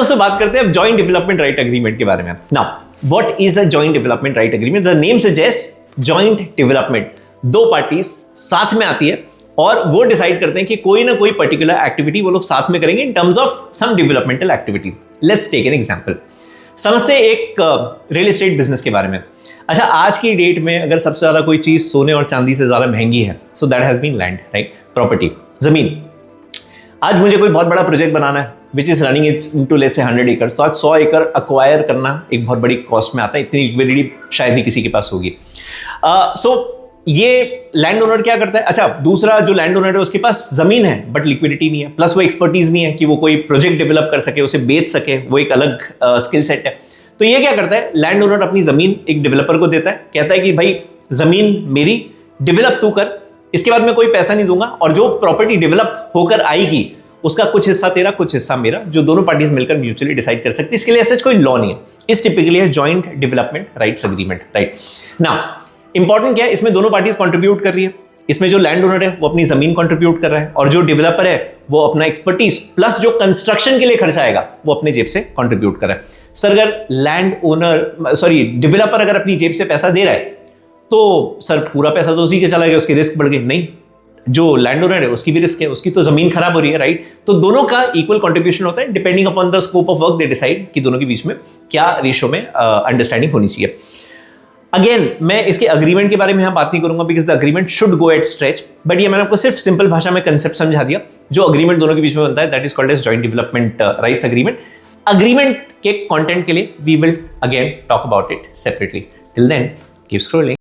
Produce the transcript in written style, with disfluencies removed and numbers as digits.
दोस्तों बात करते हैं अब जॉइंट डेवलपमेंट राइट एग्रीमेंट के बारे में। Now what is a joint development right agreement? The name suggest joint development, दो पार्टीज साथ में आती है और वो डिसाइड करते हैं कि कोई ना कोई पर्टिकुलर एक्टिविटी वो लोग साथ में करेंगे in terms of some developmental activity. Let's take an example. समझते हैं एक रियल एस्टेट बिजनेस के बारे में। अच्छा, आज की डेट में अगर सबसे ज्यादा कोई चीज सोने और चांदी से ज्यादा महंगी है, so that has been land, right, property, जमीन। आज मुझे कोई बहुत बड़ा प्रोजेक्ट बनाना है which is running into let's say 100 acres, तो आज 100 एकड़ अक्वायर करना एक बहुत बड़ी कॉस्ट में आता है। इतनी लिक्विडिटी शायद ही किसी के पास होगी। सो ये लैंड ओनर क्या करता है? अच्छा, दूसरा जो लैंड ओनर है उसके पास जमीन है बट लिक्विडिटी नहीं है, प्लस वो एक्सपर्टीज नहीं है कि वो कोई प्रोजेक्ट डेवलप कर सके, उसे बेच सके, वो एक अलग स्किल सेट है। तो ये क्या करता है? लैंड ओनर अपनी जमीन एक डेवलपर को देता है, कहता है कि भाई जमीन मेरी, डेवलप तू कर, इसके बाद मैं कोई पैसा नहीं दूंगा और जो प्रॉपर्टी डेवलप होकर आएगी उसका कुछ हिस्सा तेरा कुछ हिस्सा मेरा, जो दोनों पार्टीज मिलकर म्यूचुअली डिसाइड कर सकती है। इसके लिए ऐसा कोई लॉ नहीं है। इस टिपिकली है joint development rights agreement, right. Now important क्या है, इसमें दोनों पार्टीज कंट्रीब्यूट कर रही है। इसमें जो लैंड ओनर है वो अपनी जमीन कंट्रीब्यूट कर रहा है और जो डेवलपर है वो अपना एक्सपर्टीज प्लस जो कंस्ट्रक्शन के लिए खर्चा आएगा वो अपने जेब से कंट्रीब्यूट कर रहा है। सर अगर डेवलपर अगर अपनी जेब से पैसा दे रहा है तो सर पूरा पैसा तो उसी के चला गया, उसकी रिस्क बढ़ गई? नहीं, जो लैंड ओनर है उसकी भी रिस्क है, उसकी तो जमीन खराब हो रही है, राइट। तो दोनों का इक्वल कंट्रीब्यूशन होता है, depending upon the scope of work they decide कि दोनों के बीच में क्या रेशियो में अंडरस्टैंडिंग होनी चाहिए। अगेन मैं इसके अग्रीमेंट के बारे में यहां बात नहीं करूंगा because the agreement should go at stretch, but ये मैंने आपको सिर्फ सिंपल भाषा में कंसेप्ट समझा दिया। जो अग्रीमेंट दोनों के बीच में बनता है that is called as joint development rights agreement. Agreement के कंटेंट के लिए we will again talk about it separately. Till then keep scrolling.